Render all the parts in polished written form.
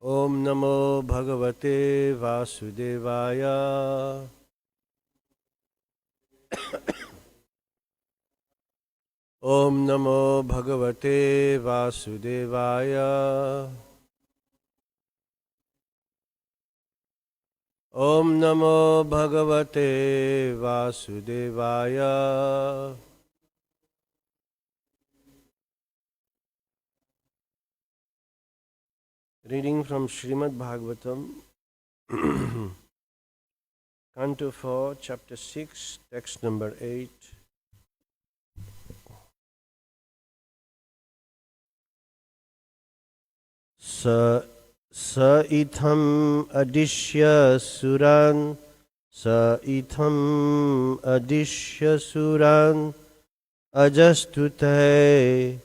Om Namo Bhagavate Vasudevaya. Om Namo Bhagavate Vasudevaya. Om Namo Bhagavate Vasudevaya. Reading from Srimad Bhagavatam, Canto 4, Chapter 6, Text number 8. Sa itham adishya suran, sa itham adishya suran, ajastute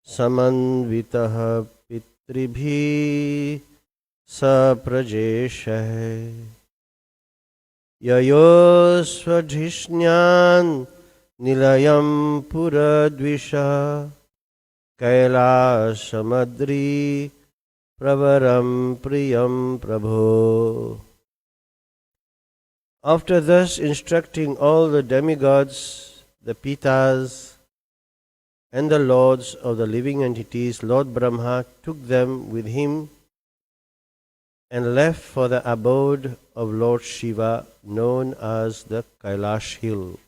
samanvitah पितृभिः सप्रजेशः ययोस्वधिष्ण्यान् निलयं पुरद्विषा कैलासमद्रि प्रवरं प्रियं प्रभो. After thus instructing all the demigods, the Pitas, and the lords of the living entities, Lord Brahma took them with him and left for the abode of Lord Shiva, known as the Kailash Hill.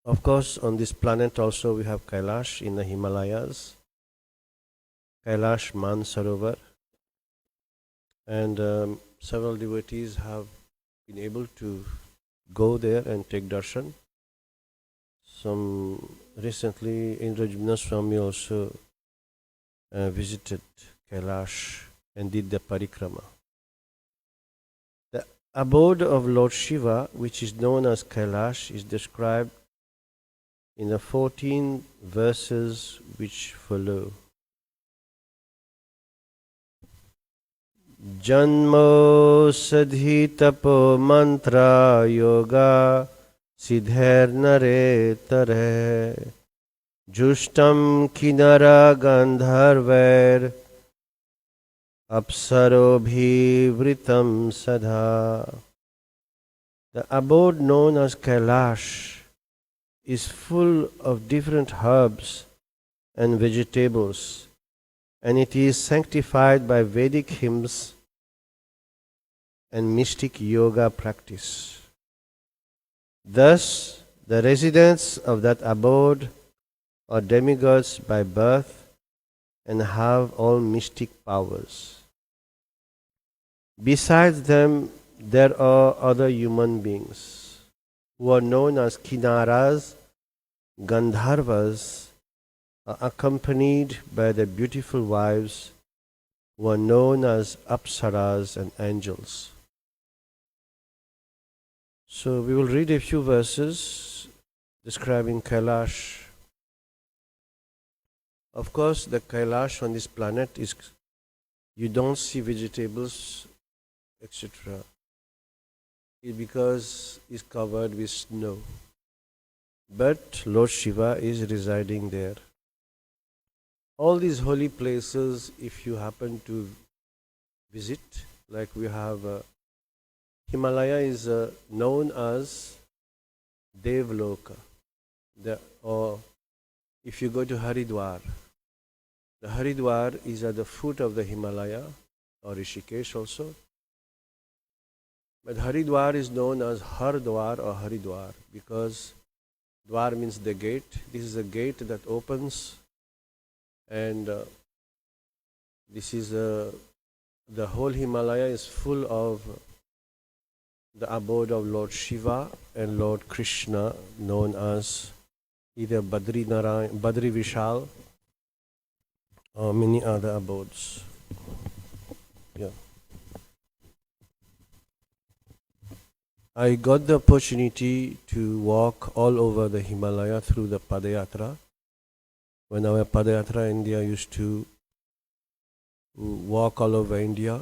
Of course, on this planet also we have Kailash in the Himalayas, Kailash Mansarovar, and several devotees have been able to go there and take darshan. Some recently, Indrajumna Swami also visited Kailash and did the parikrama. The abode of Lord Shiva, which is known as Kailash, is described in the 14 verses which follow. Janmo sadhi tapo mantra yoga Siddher nare tare Jushtam kinara gandharvair Apsarobhi vritam sadha. The abode known as Kailash is full of different herbs and vegetables, and it is sanctified by Vedic hymns and mystic yoga practice. Thus, the residents of that abode are demigods by birth and have all mystic powers. Besides them, there are other human beings who are known as Kinnaras, Gandharvas, are accompanied by their beautiful wives who are known as Apsaras and angels. So we will read a few verses describing Kailash. Of course, the Kailash on this planet is, you don't see vegetables, etc. Because it's covered with snow. But Lord Shiva is residing there. All these holy places, if you happen to visit, like we have Himalaya is known as Devloka. Or if you go to Haridwar, the Haridwar is at the foot of the Himalaya, or Rishikesh also. But Haridwar is known as Hardwar or Haridwar because Dwar means the gate. This is a gate that opens, and this is the whole Himalaya is full of the abode of Lord Shiva and Lord Krishna, known as either Badri Vishal, or many other abodes. Yeah. I got the opportunity to walk all over the Himalaya through the Padayatra. When our Padayatra India used to walk all over India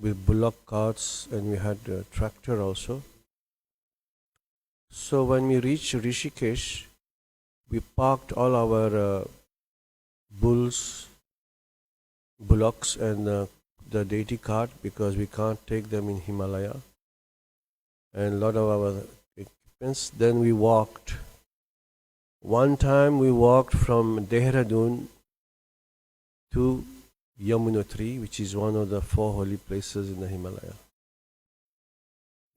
with bullock carts, and we had a tractor also. So when we reached Rishikesh, we parked all our bulls bullocks and the deity cart because we can't take them in Himalaya, and a lot of our equipments. Then we walked. One time we walked from Dehradun to Yamunotri, which is one of the 4 holy places in the Himalaya.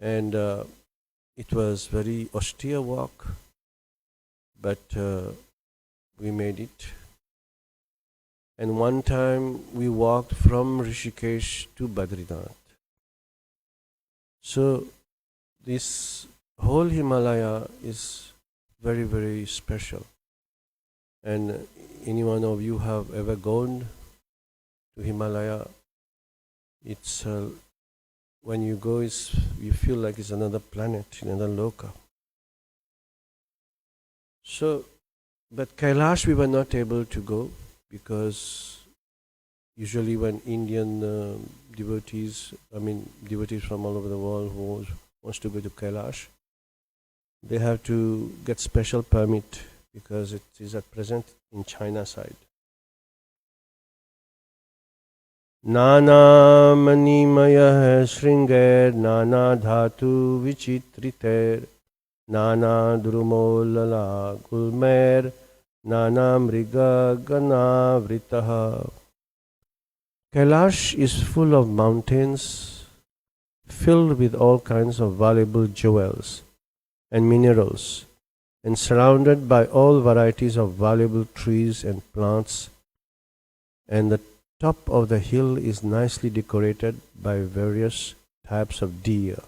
And it was very austere walk, but we made it. And one time we walked from Rishikesh to Badrinath. So this whole Himalaya is very, very special. And any one of you have ever gone to Himalaya, it's when you go, you feel like it's another planet, another loka. So, but Kailash we were not able to go because usually when Indian devotees from all over the world who wants to go to Kailash, they have to get special permit because it is at present in China side. Nana manimaya shringair, nana dhatu vichitriter, nana drumolala gulmer, nana mriga ganavritaha. Kailash is full of mountains filled with all kinds of valuable jewels and minerals, and surrounded by all varieties of valuable trees and plants, and the top of the hill is nicely decorated by various types of deer.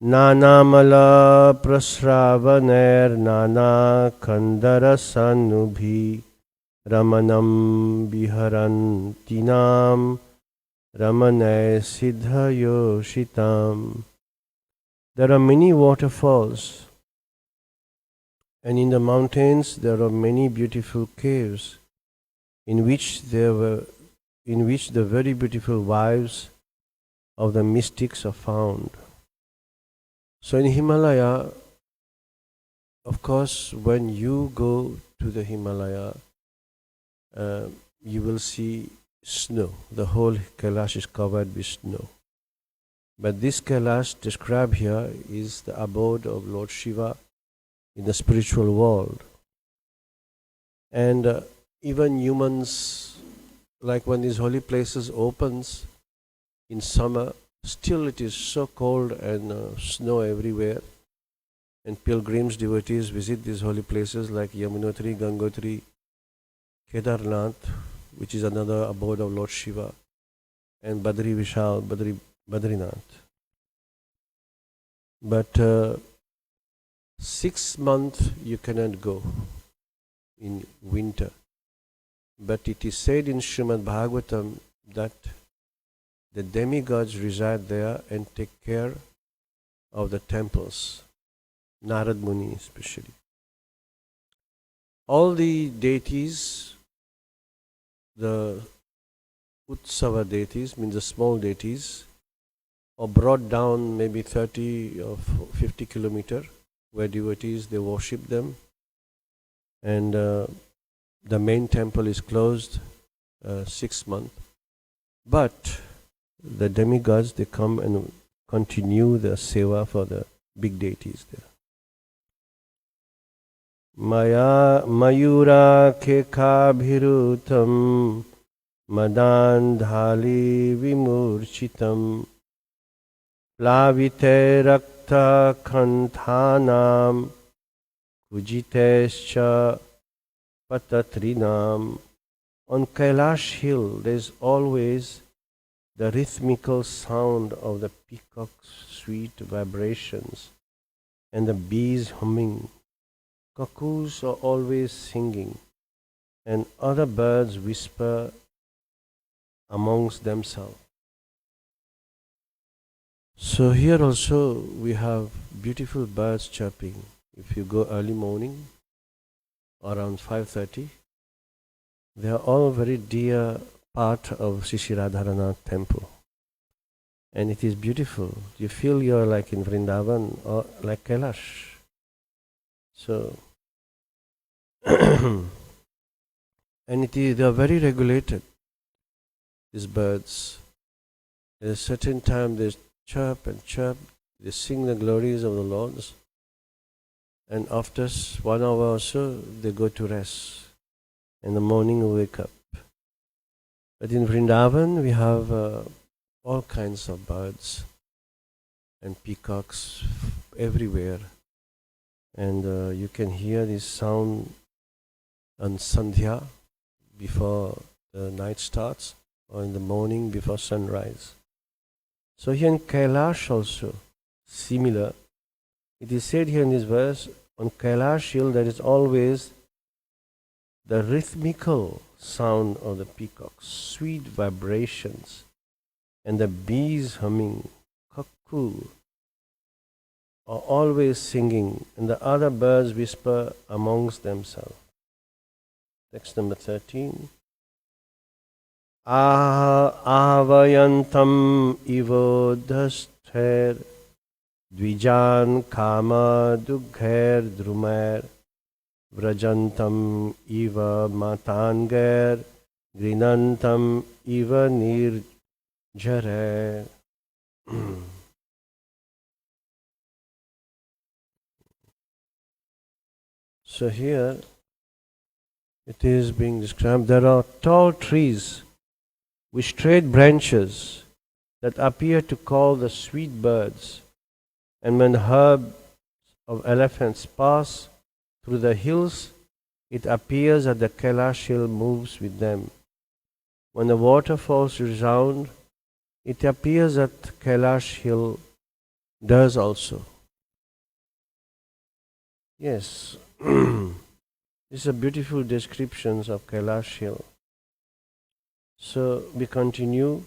Nana mala prasravaner nana kandara sanubhi ramanam biharantinam ramane siddhayoshitam. There are many waterfalls, and in the mountains there are many beautiful caves in which the very beautiful wives of the mystics are found. So in Himalaya, of course, when you go to the Himalaya, you will see snow. The whole Kailash is covered with snow. But this Kailash described here is the abode of Lord Shiva in the spiritual world. And even humans, like when these holy places opens in summer, still it is so cold and snow everywhere. And pilgrims, devotees visit these holy places like Yamunotri, Gangotri, Kedarnath, which is another abode of Lord Shiva, and Badrinath. But 6 months you cannot go in winter. But it is said in Srimad Bhagavatam that the demigods reside there and take care of the temples, Narad Muni especially. All the deities, the Utsava deities, means the small deities, are brought down maybe 30 or 50 kilometers, where devotees, they worship them. And the main temple is closed 6 months. But the demigods, they come and continue the seva for the big deities there. Maya Mayura Keka Bhirutam Madandhali Vimurchitam Plavite Rakta Kanthanam Kujitescha Patatrinam. On Kailash Hill there is always the rhythmical sound of the peacock's sweet vibrations and the bees humming. Cuckoos are always singing, and other birds whisper amongst themselves. So here also we have beautiful birds chirping. If you go early morning, around 5:30, they are all very dear part of Sri Radharanath temple. And it is beautiful. You feel you're like in Vrindavan or like Kailash. So, And they are very regulated, these birds. At a certain time they chirp and chirp, they sing the glories of the Lord, and after 1 hour or so they go to rest. In the morning we wake up. But in Vrindavan we have all kinds of birds and peacocks everywhere. And you can hear this sound on Sandhya before the night starts, or in the morning before sunrise. So here in Kailash also, similar. It is said here in this verse, on Kailash hill there is always the rhythmical sound of the peacocks, sweet vibrations, and the bees humming, cuckoo, are always singing, and the other birds whisper amongst themselves. Text number 13. Avayantam ivodhasther dvijan kama dugher drumer vrajantam iva matanger grinantam iva nirjare. So here it is being described, there are tall trees with straight branches that appear to call the sweet birds, and when the herds of elephants pass through the hills, it appears that the Kailash hill moves with them. When the waterfalls resound, it appears that Kailash hill does also. Yes, these are beautiful descriptions of Kailash hill. So we continue.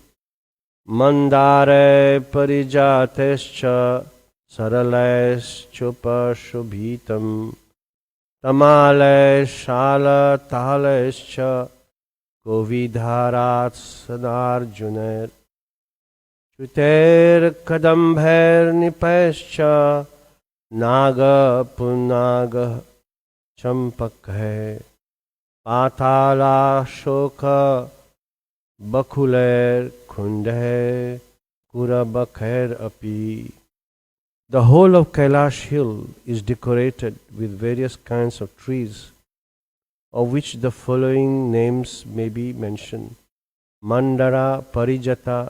Mandare parijatescha saraleschupa shubhitam tamale shala talescha govidharat sadarjuner chuter kadambher nipescha naga punaga champak hai patala shoka bakuler kunde kurabakher api. The whole of Kailash hill is decorated with various kinds of trees, of which the following names may be mentioned: Mandara, Parijata,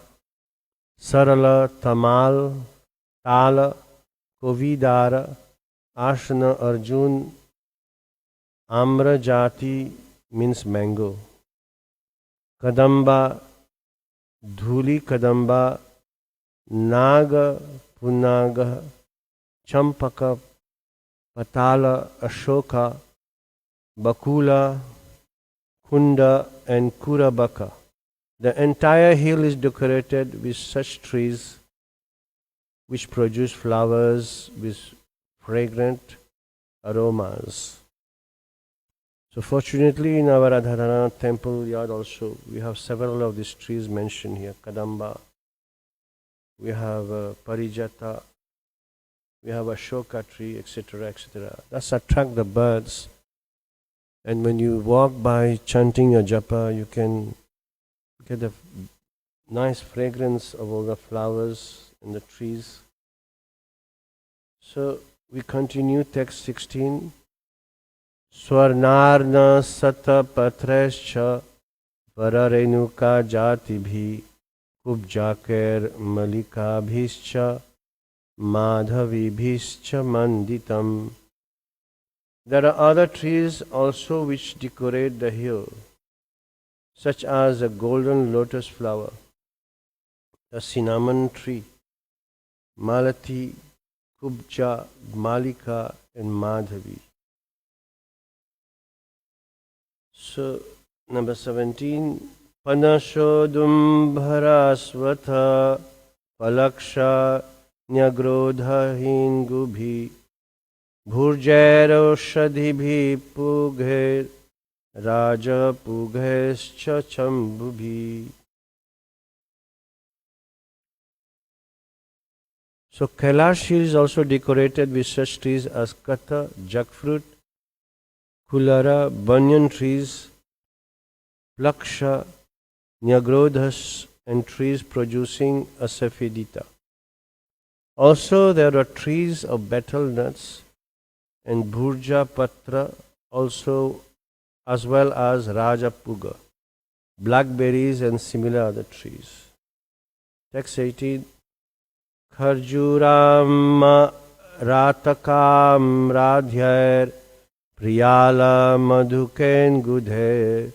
Sarala, Tamal, Tala, Kovidara, Ashna, Arjun, Amra Jati means mango, Kadamba, Dhuli Kadamba, Naga, Punaga, Champaka, Patala, Ashoka, Bakula, Kunda and Kurabaka. The entire hill is decorated with such trees which produce flowers with fragrant aromas. So fortunately in our Radharana temple yard also we have several of these trees mentioned here. Kadamba, we have Parijata, we have Ashoka tree, etc., etc. That's attract the birds. And when you walk by chanting your japa, you can get a nice fragrance of all the flowers and the trees. So we continue text 16. Swarnarna sata patrescha pararenuka jatibhi kubjaker malikabhischa madhavibhischa manditam. There are other trees also which decorate the hill, such as a golden lotus flower, a cinnamon tree, malati, kubja, malika and madhavi. So, number 17, Panashodum bharasvatha palaksha nyagrodha hingubhi bhurjairo shadhibhi pugher raja pughescha chambubhi. So, Kailash hill is also decorated with such trees as Katha, jackfruit, Kulara, banyan trees, Plaksha, Nyagrodhas, and trees producing asafoetida. Also, there are trees of betel nuts and bhurja patra, also as well as rajapuga, blackberries, and similar other trees. Text 18. Kharjuram ratakam radhyair priyala madhuken gudhe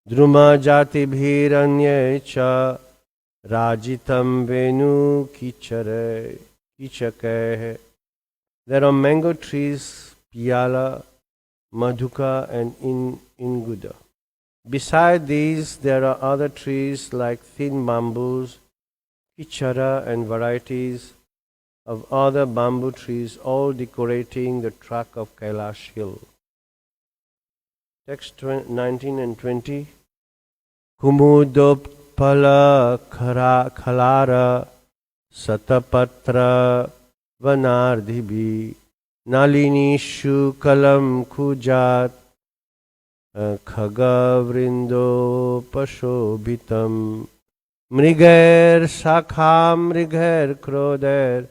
druma jati bhiranye cha rajitam venu kichake. There are mango trees, piyala, madhuka, and inguda. Beside these, there are other trees like thin bamboos, kichara, and varieties of other bamboo trees, all decorating the track of Kailash hill. Text 19 and 20. Kumudopala khalara satapatra vanardhibi nalinishu kalam kujat khagavrindo pashobhitam mrigair shakham mrigair krodair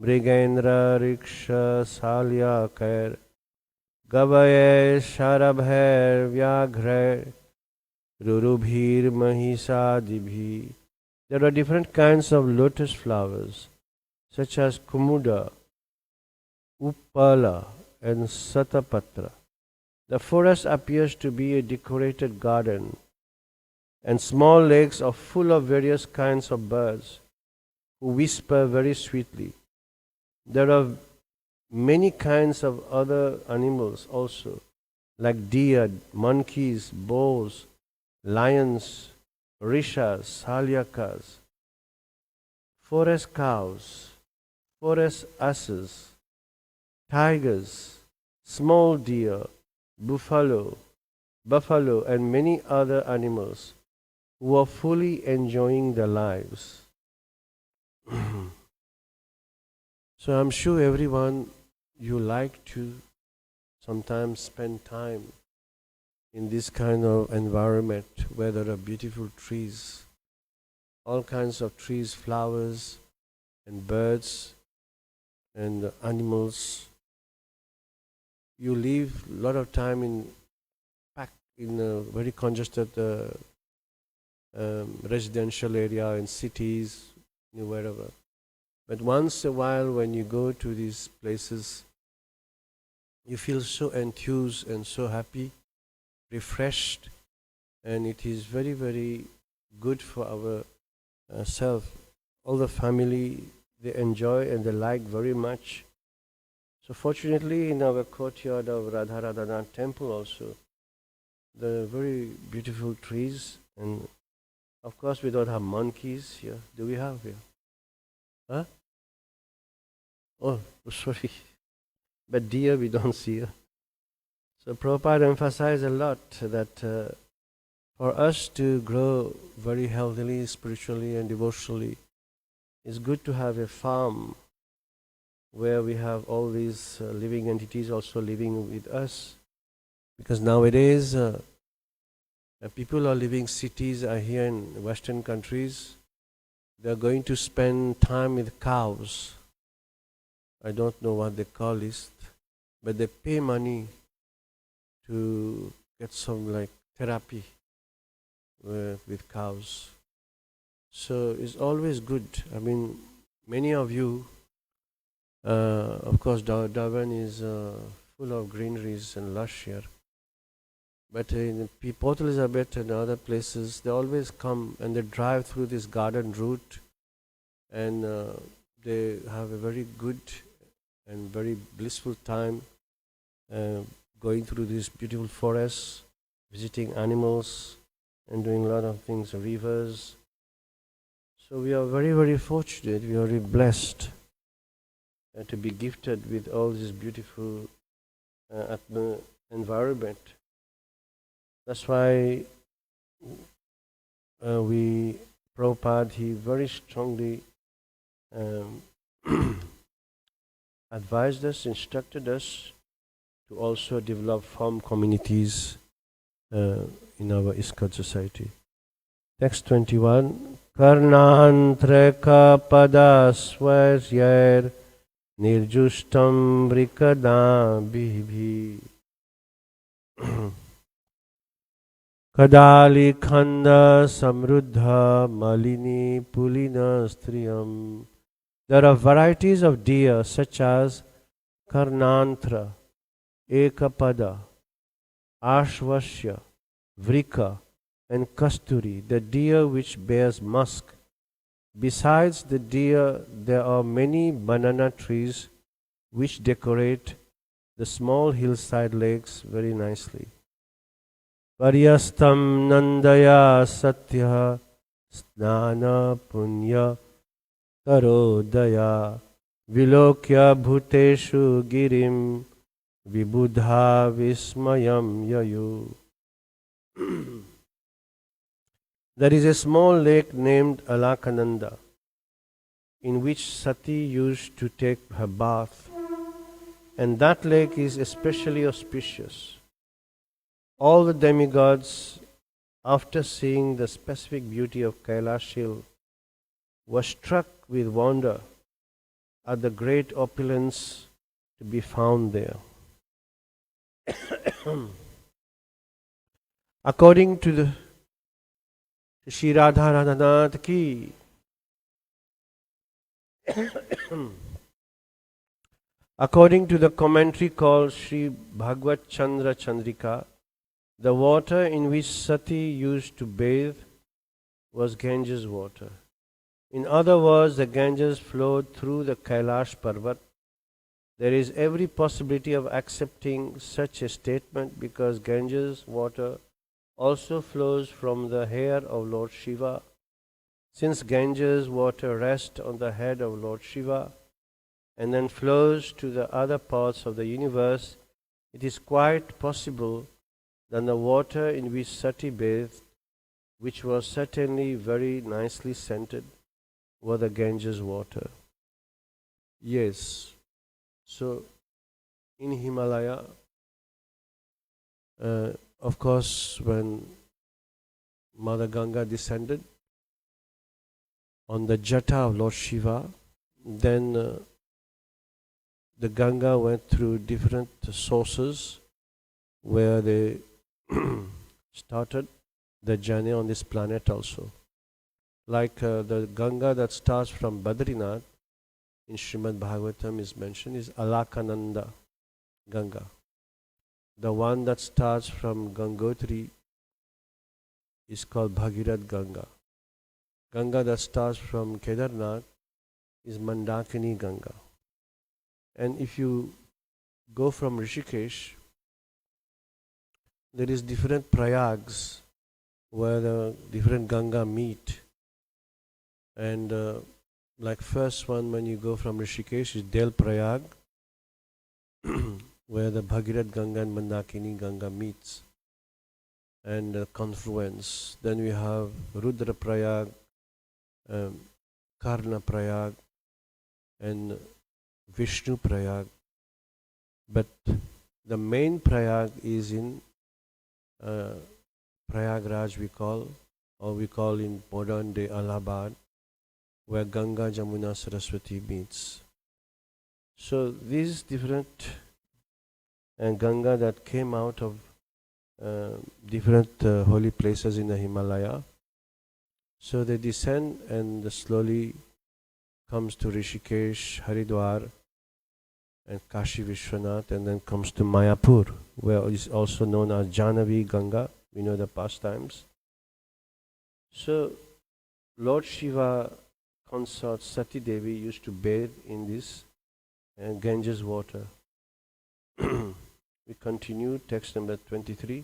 mrigendra riksha salyakair gavaye sharabhair vyaghrair rurubhir mahisadibhi. There are different kinds of lotus flowers such as kumuda, uppala, and satapatra. The forest appears to be a decorated garden, and small lakes are full of various kinds of birds who whisper very sweetly. There are many kinds of other animals also, like deer, monkeys, boars, lions, rishas, halyakas, forest cows, forest asses, tigers, small deer, buffalo, and many other animals who are fully enjoying their lives. So I'm sure everyone, you like to sometimes spend time in this kind of environment where there are beautiful trees, all kinds of trees, flowers, and birds, and animals. You live a lot of time in a very congested residential area in cities, wherever. But once a while, when you go to these places, you feel so enthused and so happy, refreshed, and it is very, very good for our self. All the family, they enjoy and they like very much. So fortunately, in our courtyard of Radharadanan temple also, there are very beautiful trees, and of course we don't have monkeys here. Do we have here? Huh? Oh, sorry. But deer we don't see here. So Prabhupada emphasized a lot that for us to grow very healthily, spiritually and devotionally, it's good to have a farm where we have all these living entities also living with us. Because nowadays, people are living cities here in Western countries. They are going to spend time with cows. I don't know what they call this, but they pay money to get some like therapy with cows. So it's always good. I mean, many of you, of course, Durban is full of greeneries and lush here. But in Port Elizabeth and other places, they always come and they drive through this garden route, and they have a very good and very blissful time going through these beautiful forests, visiting animals, and doing a lot of things, rivers. So we are very, very fortunate, we are very blessed to be gifted with all this beautiful environment. That's why Prabhupada, he very strongly advised us, instructed us to also develop farm communities in our ISKCON society. Text 21. Karnantreka pada swasyar nirjustam vrikada bibhi kadali khanda samruddha malini pulina striyam. There are varieties of deer such as Karnantra, Ekapada, Ashvasya, Vrika, and Kasturi, the deer which bears musk. Besides the deer, there are many banana trees which decorate the small hillside lakes very nicely. Paryastam Nandaya Satya Snana Punya Tarodaya Vilokya Bhuteshu Girim Vibudha Vismayam Yayu. There is a small lake named Alakananda in which Sati used to take her bath, and that lake is especially auspicious. All the demigods, after seeing the specific beauty of Kailash Hill, were struck with wonder at the great opulence to be found there. According to the Shri Radharanath ki according to the commentary called Sri Bhagavad Chandra Chandrika, the water in which Sati used to bathe was Ganges water. In other words, the Ganges flowed through the Kailash Parvat. There is every possibility of accepting such a statement because Ganges water also flows from the hair of Lord Shiva. Since Ganges water rests on the head of Lord Shiva and then flows to the other parts of the universe, it is quite possible that the water in which Sati bathed, which was certainly very nicely scented, were the Ganges water. Yes. So, in Himalaya, of course, when Mother Ganga descended on the Jata of Lord Shiva, then the Ganga went through different sources where they started the journey on this planet also. Like the Ganga that starts from Badrinath in Srimad Bhagavatam is mentioned is Alakananda Ganga. The one that starts from Gangotri is called Bhagirath Ganga. Ganga that starts from Kedarnath is Mandakini Ganga. And if you go from Rishikesh, there is different prayags where the different Ganga meet. And like first one when you go from Rishikesh is Del Prayag, where the Bhagirath Ganga and Mandakini Ganga meets and confluence. Then we have Rudra Prayag, Karna Prayag and Vishnu Prayag. But the main Prayag is in Prayagraj we call in modern day Allahabad, where Ganga, Jamuna, Saraswati meets. So these different Ganga that came out of different holy places in the Himalaya, so they descend and slowly comes to Rishikesh, Haridwar and Kashi Vishwanath, and then comes to Mayapur, where it is also known as Jahnavi Ganga. We know the pastimes. So Lord Shiva consort Sati Devi used to bathe in this Ganges water. We continue, text number 23.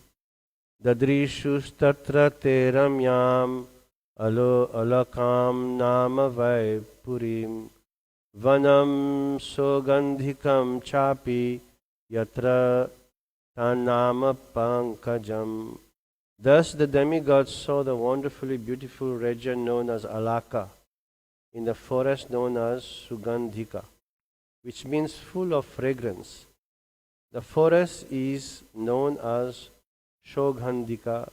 Dadrishu statra te ramyam alo alakam nama vai purim vanam sogandhikam chapi yatra tanama pankajam. Thus the demigods saw the wonderfully beautiful region known as Alaka in the forest known as Sugandhika, which means full of fragrance. The forest is known as Shoghandika,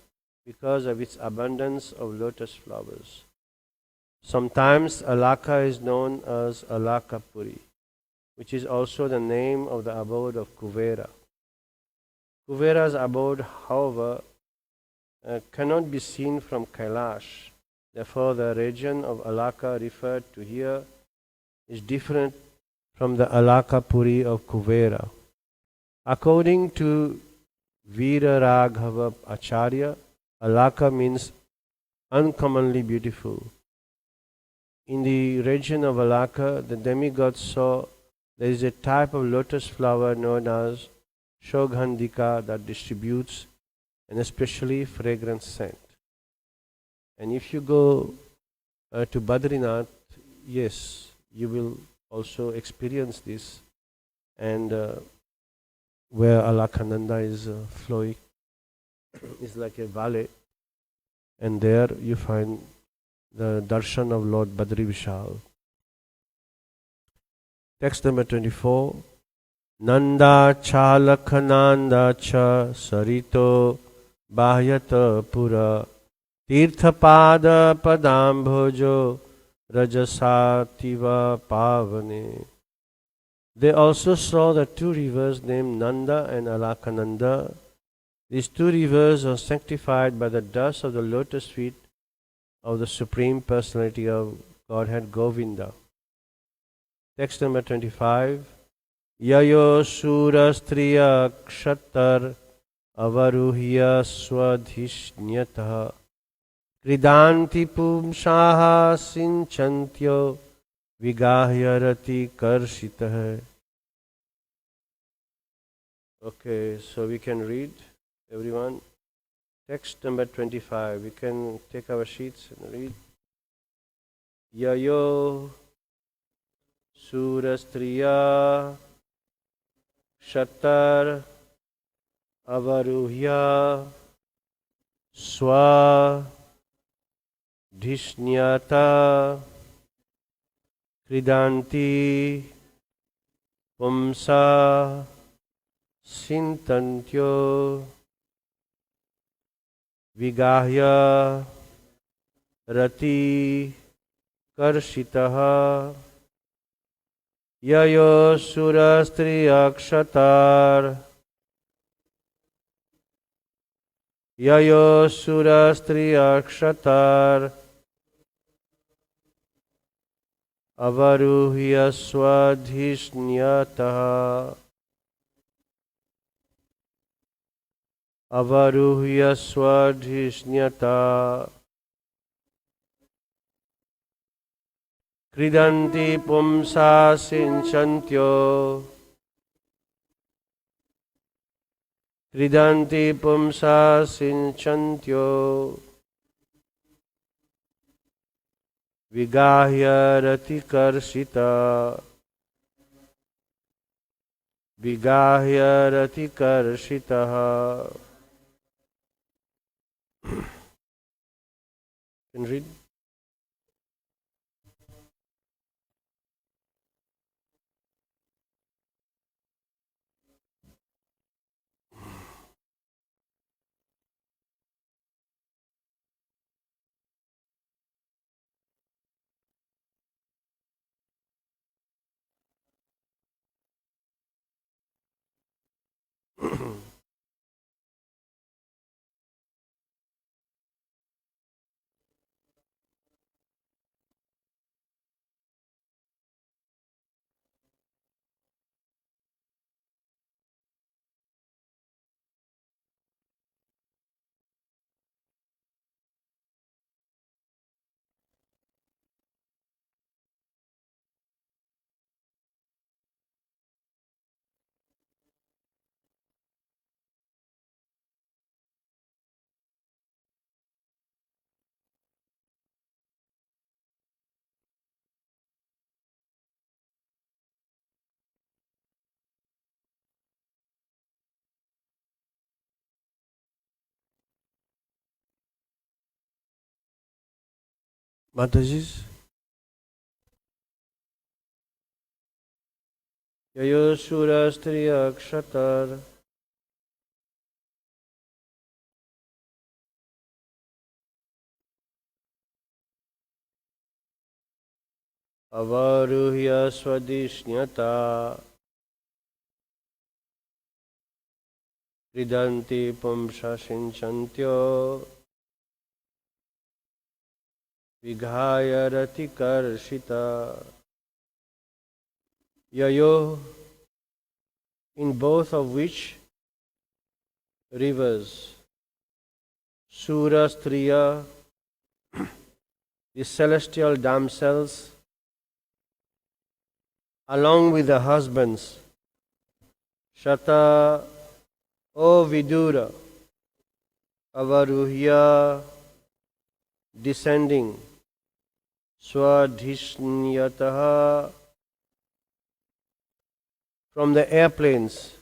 because of its abundance of lotus flowers. Sometimes Alaka is known as Alakapuri, which is also the name of the abode of Kuvera. Kuvera's abode, however, cannot be seen from Kailash. Therefore, the region of Alaka referred to here is different from the Alakapuri of Kuvera. According to Veeraraghava Acharya, Alaka means uncommonly beautiful. In the region of Alaka, the demigod saw there is a type of lotus flower known as Shoghandika that distributes an especially fragrant scent. And if you go to Badrinath, yes, you will also experience this. And where Alaknanda is flowing is like a valley, and there you find the darshan of Lord Badri Vishal. Text number 24. Nanda Chalakhananda Cha Sarito Bahyata Pura Tirthapada Padambhojo Rajasativa Pavane. They also saw the two rivers named Nanda and Alaknanda. These two rivers are sanctified by the dust of the lotus feet of the Supreme Personality of Godhead Govinda. Text number 25. Yayo Surastriya Kshatar Avaruhya Swadhishnyataha Kridanti Pumshaha Sinchantyo Vigahyarati Karshitah. Okay, so we can read, everyone. Text number 25. We can take our sheets and read. Yayo Surastriya Kshatar Avaruhya Swa Dhishnyata Kridanti Pumsa Sintantyo Vigahya Rati Karshitaha Yayo Surastriya Kshatar Yayo Surastriya Kshatar Avaruhya Swadhishnyataha Avaruhya Swadhishnyata Kridanti Pumsa Sinchantyo Kridanti Pumsa Sinchantyo Vigahya Rati Karshita Vigahya Rati Karshitaha. Can read? Mataji's Yayo Surastriya Kshatar avaruhya swadishnata kridanti pumsa sinchantyo vighaya ratikarshita. Yayo, in both of which rivers, Sura Striya, the celestial damsels, along with the husbands, Shata, O Vidura, Avaruhya, descending, Swadhishniyataha, from the airplanes,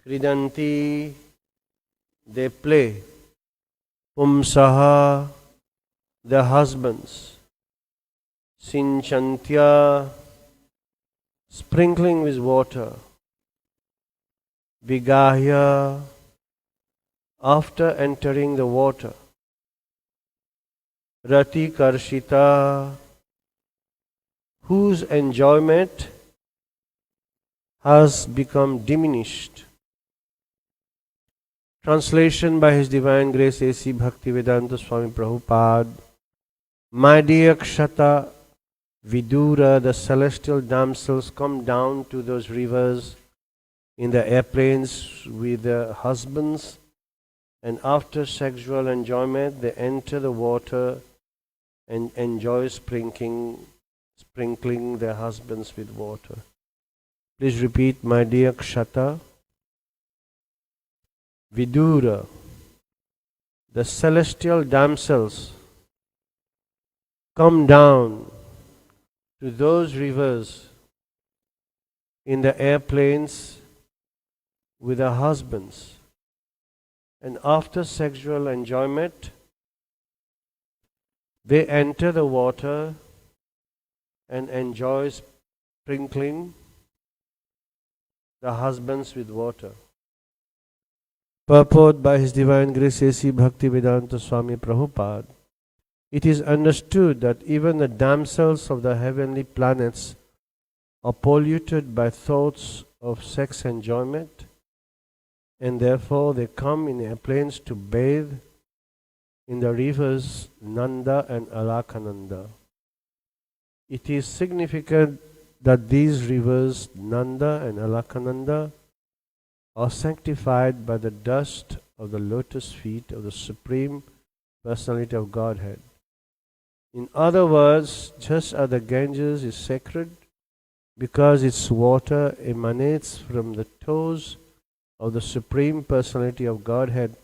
Kridanti, they play, Pumsaha, the husbands, Sinchantya, sprinkling with water, Vigahya, after entering the water, Rati Karshita, whose enjoyment has become diminished. Translation by His Divine Grace A.C. Bhaktivedanta Swami Prabhupada. My dear Kshata, Vidura, the celestial damsels come down to those rivers in the airplanes with their husbands, and after sexual enjoyment they enter the water and enjoy sprinkling their husbands with water. Please repeat, my dear Kshata, Vidura, the celestial damsels come down to those rivers in the airplanes with their husbands, and after sexual enjoyment they enter the water and enjoy sprinkling the husbands with water. Purport by His Divine Grace A.C. Bhaktivedanta Swami Prabhupada. It is understood that even the damsels of the heavenly planets are polluted by thoughts of sex enjoyment, and therefore they come in airplanes to bathe in the rivers Nanda and Alakananda. It is significant that these rivers Nanda and Alakananda are sanctified by the dust of the lotus feet of the Supreme Personality of Godhead. In other words, just as the Ganges is sacred because its water emanates from the toes of the Supreme Personality of Godhead,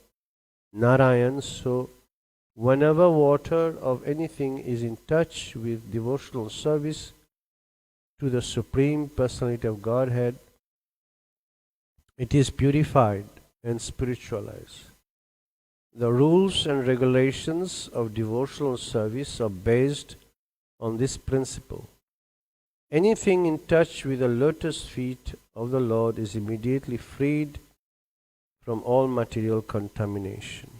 Narayan, so whenever water of anything is in touch with devotional service to the Supreme Personality of Godhead, it is purified and spiritualized. The rules and regulations of devotional service are based on this principle. Anything in touch with the lotus feet of the Lord is immediately freed from all material contamination.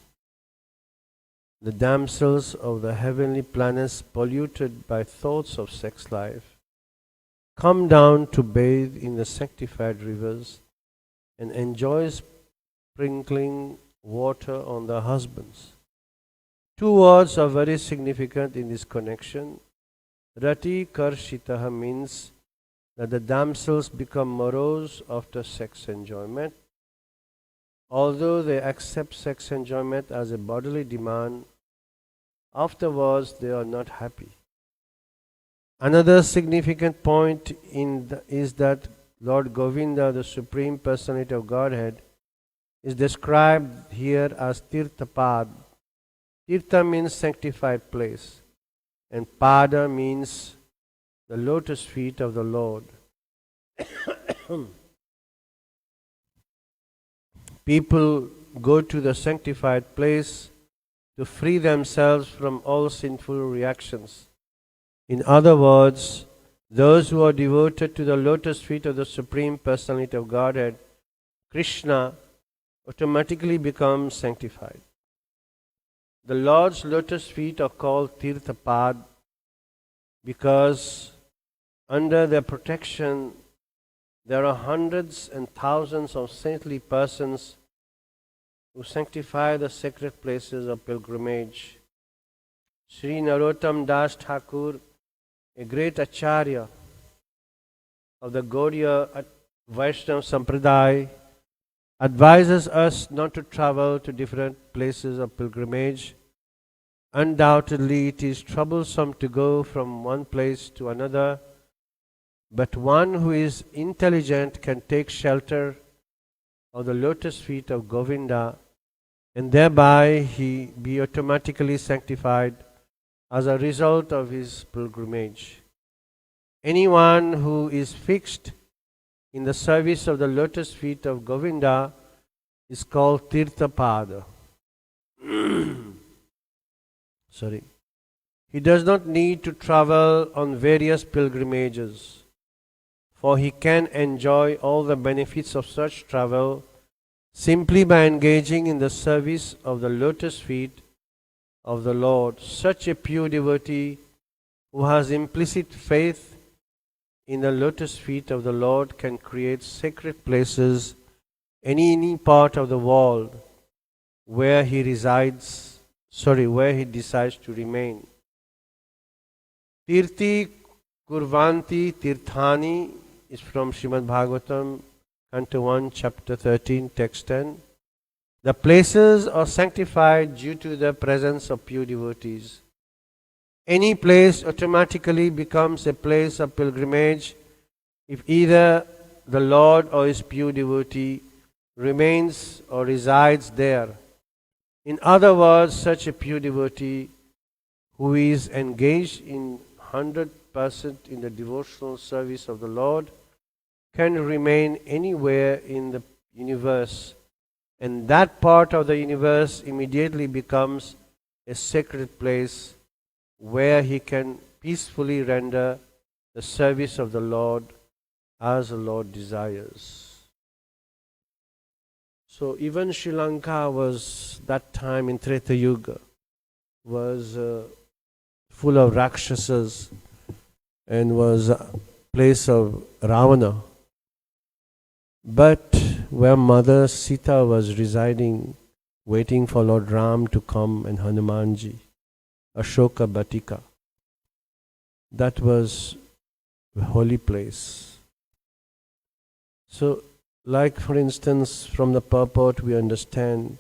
The damsels of the heavenly planets, polluted by thoughts of sex life, come down to bathe in the sanctified rivers and enjoy sprinkling water on the husbands. Two words are very significant in this connection. Rati Karshitaha means that the damsels become morose after sex enjoyment. Although they accept sex enjoyment as a bodily demand, afterwards they are not happy. Another significant point is that Lord Govinda, the Supreme Personality of Godhead, is described here as Tirthapad. Tirtha means sanctified place, and Pada means the lotus feet of the Lord. People go to the sanctified place to free themselves from all sinful reactions. In other words, those who are devoted to the lotus feet of the Supreme Personality of Godhead, Krishna, automatically become sanctified. The Lord's lotus feet are called Tirthapad. because under their protection there are hundreds and thousands of saintly persons who sanctify the sacred places of pilgrimage. Sri Narottam Das Thakur, a great acharya of the Gaudiya Vaishnava Sampradaya, advises us not to travel to different places of pilgrimage. Undoubtedly, it is troublesome to go from one place to another, but one who is intelligent can take shelter of the lotus feet of Govinda, and thereby he be automatically sanctified as a result of his pilgrimage. Anyone who is fixed in the service of the lotus feet of Govinda is called Tirthapada. Sorry. He does not need to travel on various pilgrimages, for he can enjoy all the benefits of such travel simply by engaging in the service of the lotus feet of the Lord. Such a pure devotee who has implicit faith in the lotus feet of the Lord can create sacred places in any part of the world where he decides to remain. Tirti Kurvanti Tirthani is from Srimad Bhagavatam, Canto 1, Chapter 13, Text 10. The places are sanctified due to the presence of pure devotees. Any place automatically becomes a place of pilgrimage if either the Lord or his pure devotee remains or resides there. In other words, such a pure devotee who is engaged in 100% in the devotional service of the Lord can remain anywhere in the universe, and that part of the universe immediately becomes a sacred place where he can peacefully render the service of the Lord as the Lord desires. So even Sri Lanka was, that time in Treta Yuga, was full of Rakshasas and was a place of Ravana. But where Mother Sita was residing, waiting for Lord Ram to come and Hanumanji, Ashoka Batika, that was a holy place. So, like for instance, from the purport we understand,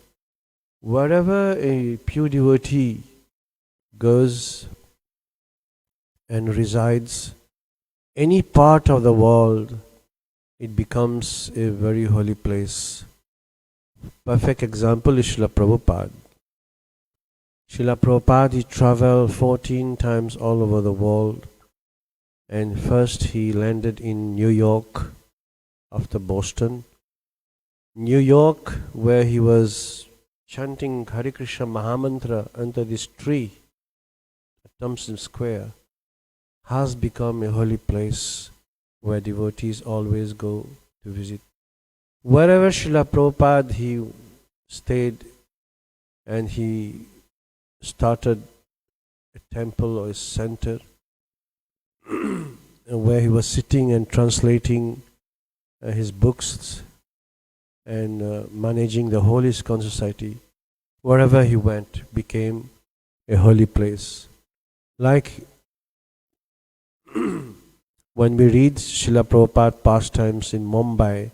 wherever a pure devotee goes and resides, any part of the world, it becomes a very holy place. Perfect example is Srila Prabhupada. Srila Prabhupada, he traveled 14 times all over the world, and first he landed in New York after Boston. New York, where he was chanting Hare Krishna Mahamantra under this tree at Thompson Square, has become a holy place where devotees always go to visit. Wherever Srila Prabhupada he stayed, and he started a temple or a center where he was sitting and translating his books and managing the whole ISKCON society. Wherever he went became a holy place. Like when we read Srila Prabhupada pastimes in Mumbai,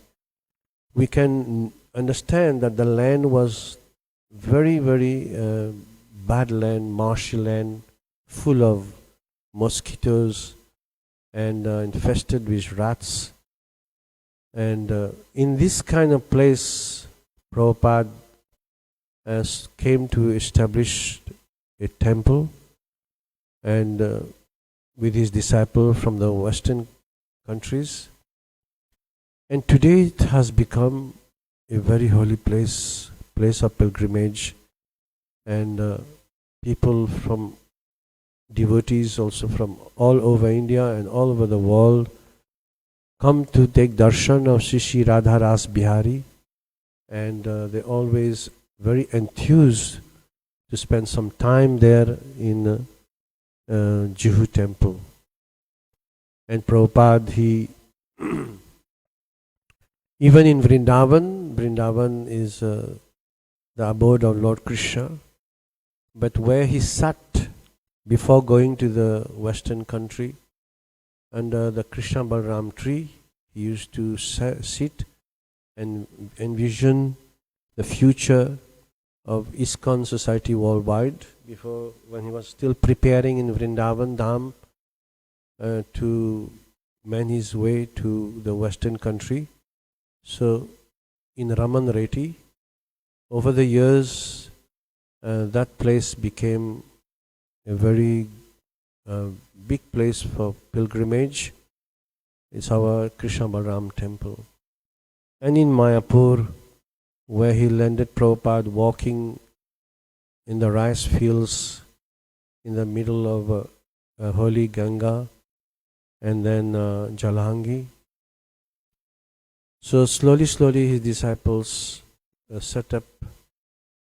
we can understand that the land was very, very bad land, marshy land, full of mosquitoes and infested with rats. And in this kind of place, Prabhupada came to establish a temple, and with his disciple from the Western countries. And today it has become a very holy place of pilgrimage, and people from devotees also from all over India and all over the world come to take darshan of Shri Radha Ras Bihari, and they always very enthused to spend some time there in Juhu temple. And Prabhupada, he even in Vrindavan is the abode of Lord Krishna, but where he sat before going to the Western country, under the Krishna Balaram tree, he used to sit and envision the future of ISKCON society worldwide, before, when he was still preparing in Vrindavan Dham to man his way to the Western country. So in Raman Reti, over the years, that place became a very big place for pilgrimage. It's our Krishna Balaram temple. And in Mayapur, where he landed Prabhupada walking in the rice fields in the middle of holy Ganga and then Jalangi. So slowly his disciples set up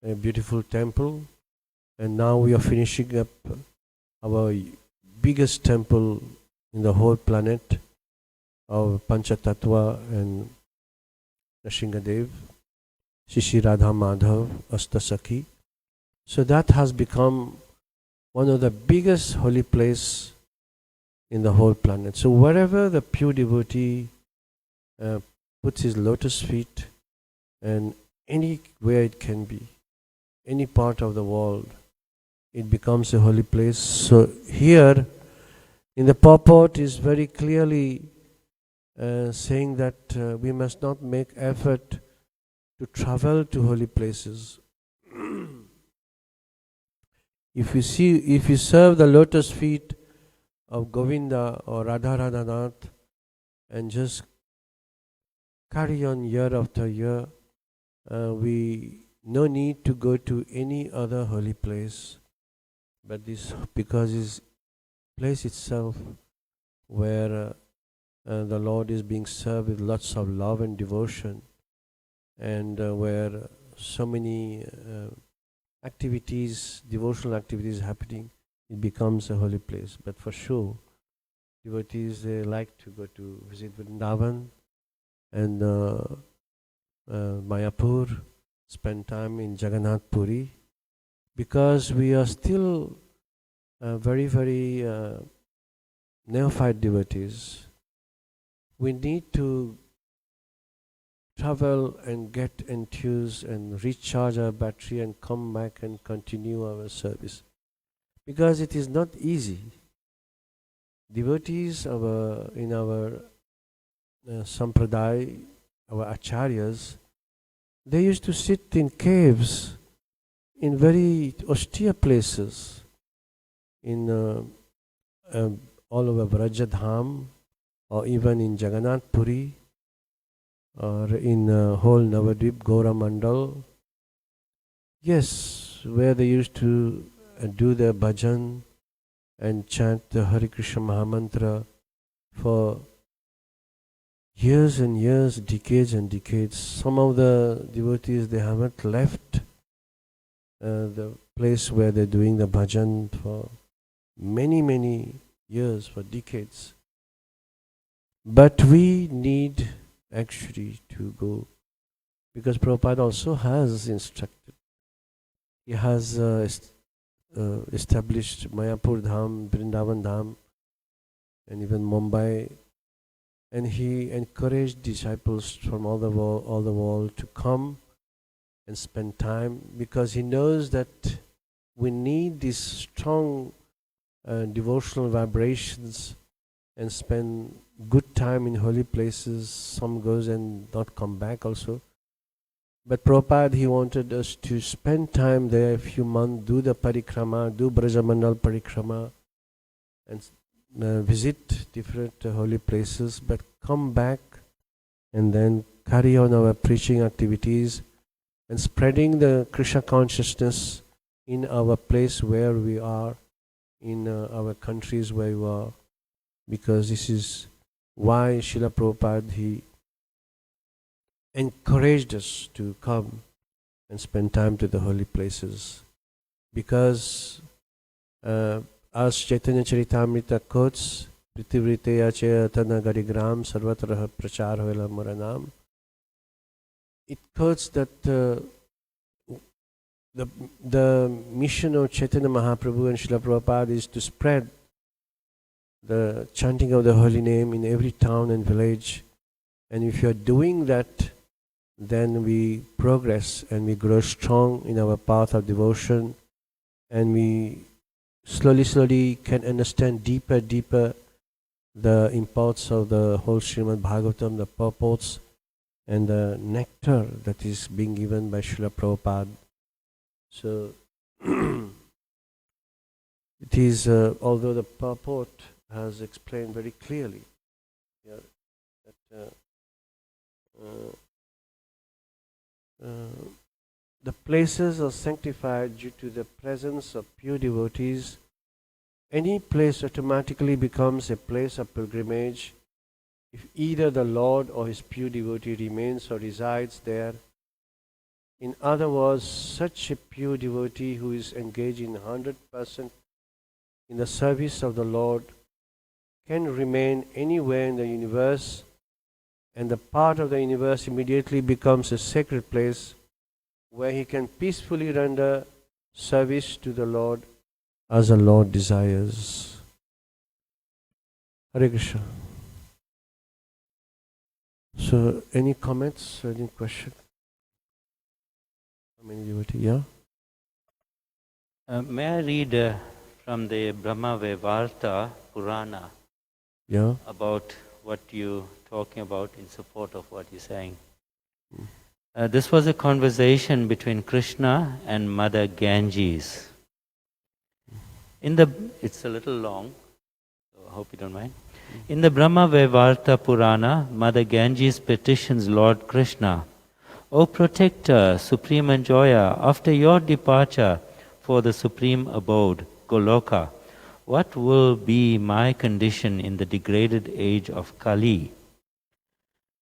a beautiful temple, and now we are finishing up our biggest temple in the whole planet of Panchatattva and Nrsingadev, Shishi Radha Madhav Astasakhi. So that has become one of the biggest holy place in the whole planet. So wherever the pure devotee puts his lotus feet, and anywhere it can be, any part of the world, it becomes a holy place. So here in the purport is very clearly saying that we must not make effort to travel to holy places. If you serve the lotus feet of Govinda or Radha Radhanath and just carry on year after year, we no need to go to any other holy place, but this, because this place itself where the Lord is being served with lots of love and devotion, and where so many activities, devotional activities happening, it becomes a holy place. But for sure, devotees, they like to go to visit Vrindavan and Mayapur, spend time in Jagannath Puri, because we are still very neophyte devotees. We need to travel and get enthused and recharge our battery and come back and continue our service, because it is not easy. Devotees in our sampradaya, our acharyas, they used to sit in caves in very austere places, in all over Vrajadham, or even in Jagannath Puri, or in whole Navadvip Gaura Mandal. Yes, where they used to do their bhajan and chant the Hare Krishna Mahamantra for years and years, decades and decades. Some of the devotees, they haven't left the place where they're doing the bhajan for many years, for decades. But we need actually to go, because Prabhupada also has instructed. He has established Mayapur Dham, Vrindavan Dham, and even Mumbai, and he encouraged disciples from all the world to come and spend time, because he knows that we need these strong devotional vibrations and spend good time in holy places. Some goes and not come back also. But Prabhupada, he wanted us to spend time there a few months, do the parikrama, do Brajamandal parikrama, and visit different holy places, but come back and then carry on our preaching activities and spreading the Krishna consciousness in our place where we are, in our countries where we are, because this is why Srila Prabhupada, he encouraged us to come and spend time to the holy places. Because as Chaitanya Charitamrita quotes, Prithivritaya Chetana Garigram Sarvatra Prachar Hoela Maranam. It quotes that the mission of Chaitanya Mahaprabhu and Srila Prabhupada is to spread the chanting of the holy name in every town and village. And if you are doing that, then we progress and we grow strong in our path of devotion, and we slowly can understand deeper the impulse of the whole Srimad Bhagavatam, the purports and the nectar that is being given by Srila Prabhupada. So it is, although the purport has explained very clearly here that the places are sanctified due to the presence of pure devotees. Any place automatically becomes a place of pilgrimage if either the Lord or his pure devotee remains or resides there. In other words, such a pure devotee who is engaged in 100% in the service of the Lord can remain anywhere in the universe, and the part of the universe immediately becomes a sacred place where he can peacefully render service to the Lord as the Lord desires. Hare Krishna. So, any comments, any question? How many devotees? Yeah? May I read from the Brahma Vaivarta Purana Yeah? about what you're talking about in support of what you're saying? This was a conversation between Krishna and Mother Ganges. It's a little long, so I hope you don't mind. In the Brahma Vaivarta Purana, Mother Ganges petitions Lord Krishna, O Protector, Supreme Enjoyer, after your departure for the Supreme Abode, Goloka, what will be my condition in the degraded age of Kali?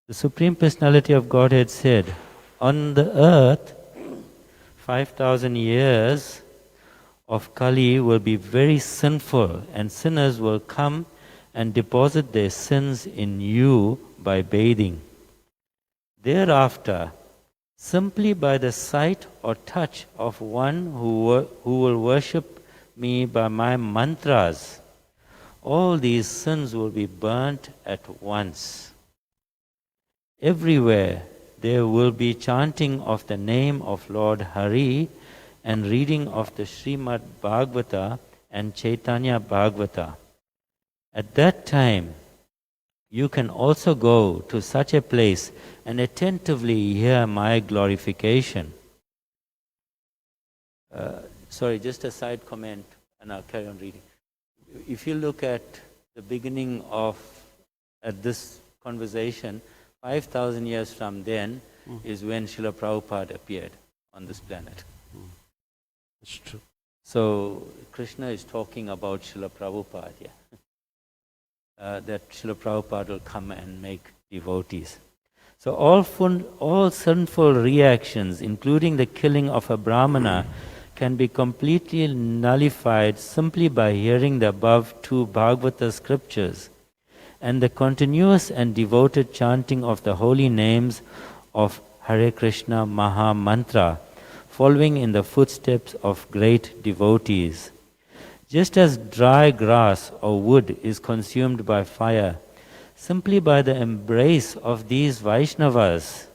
The Supreme Personality of Godhead said, on the earth, 5,000 years of Kali will be very sinful, and sinners will come and deposit their sins in you by bathing. Thereafter, simply by the sight or touch of one who will worship me by my mantras, all these sins will be burnt at once. Everywhere there will be chanting of the name of Lord Hari and reading of the Srimad Bhagavata and Chaitanya Bhagavata. At that time, you can also go to such a place and attentively hear my glorification. Sorry, just a side comment, and I'll carry on reading. If you look at the beginning of this conversation, 5,000 years from then is when Srila Prabhupada appeared on this planet. It's true. So Krishna is talking about Srila Prabhupada here. That Srila Prabhupada will come and make devotees. So all sinful reactions, including the killing of a Brahmana, can be completely nullified simply by hearing the above two Bhagavata scriptures and the continuous and devoted chanting of the holy names of Hare Krishna Maha Mantra, following in the footsteps of great devotees. Just as dry grass or wood is consumed by fire, simply by the embrace of these Vaishnavas,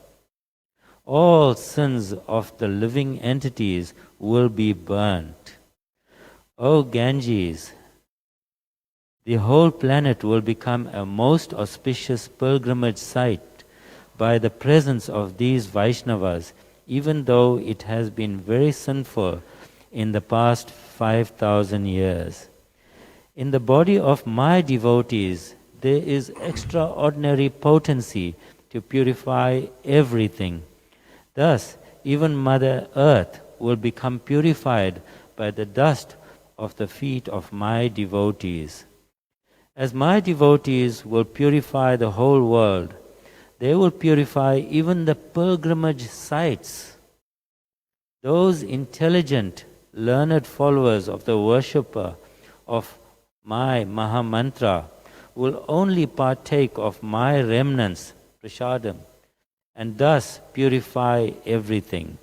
all sins of the living entities will be burnt. O Ganges, the whole planet will become a most auspicious pilgrimage site by the presence of these Vaishnavas, even though it has been very sinful in the past 5,000 years. In the body of my devotees, there is extraordinary potency to purify everything. Thus, even Mother Earth will become purified by the dust of the feet of my devotees. As my devotees will purify the whole world, they will purify even the pilgrimage sites. Those intelligent, learned followers of the worshipper of my Maha Mantra will only partake of my remnants, prasadam, and thus purify everything.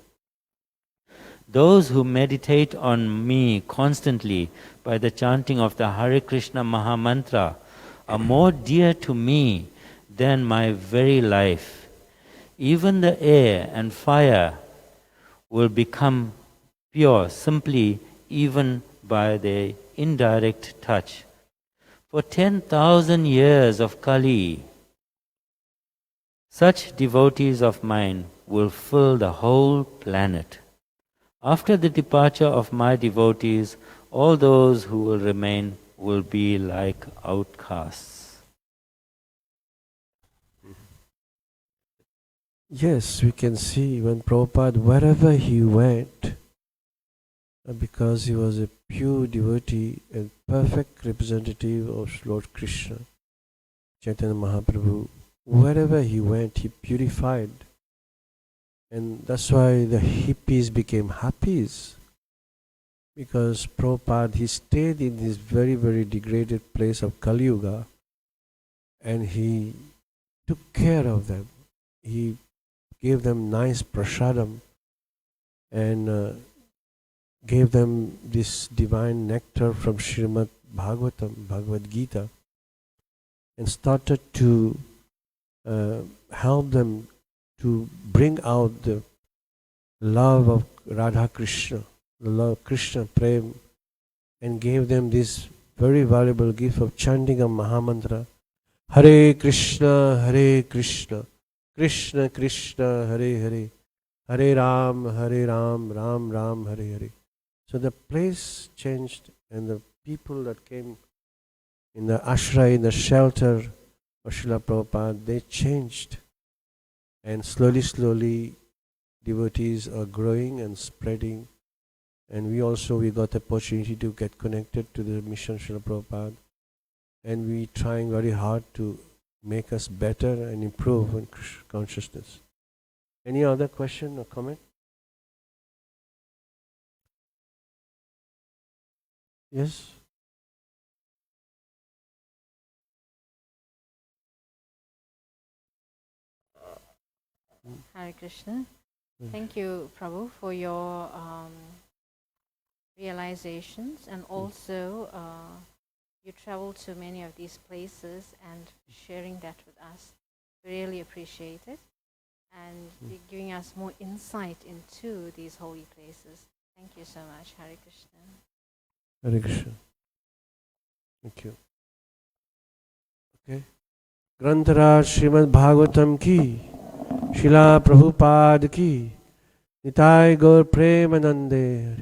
Those who meditate on me constantly by the chanting of the Hare Krishna Mahamantra are more dear to me than my very life. Even the air and fire will become pure simply even by their indirect touch. For 10,000 years of Kali, such devotees of mine will fill the whole planet. After the departure of my devotees, all those who will remain will be like outcasts. Yes, we can see when Prabhupada, wherever he went, because he was a pure devotee and perfect representative of Lord Krishna, Chaitanya Mahaprabhu, wherever he went, he purified. And that's why the hippies became happies. Because Prabhupada, he stayed in this very, very degraded place of Kali Yuga and he took care of them. He gave them nice prasadam and gave them this divine nectar from Srimad Bhagavatam, Bhagavad Gita, and started to help them to bring out the love of Radha Krishna, the love of Krishna Prem, and gave them this very valuable gift of chanting a Mahamantra, Hare Krishna, Krishna Krishna, Hare Hare, Hare Ram, Ram Ram, Hare Hare. So the place changed and the people that came in the ashray, in the shelter of Srila Prabhupada, they changed. And slowly, devotees are growing and spreading. And we got the opportunity to get connected to the mission Srila Prabhupada. And we trying very hard to make us better and improve in consciousness. Any other question or comment? Yes? Hare Krishna. Thank you, Prabhu, for your realizations, and also you traveled to many of these places and sharing that with us. We really appreciate it, and giving us more insight into these holy places. Thank you so much. Hare Krishna. Hare Krishna. Thank you. Okay. Grantaraj Srimad Bhagavatam ki, Srila Prabhupada ki, Nitai Gaur Premanande.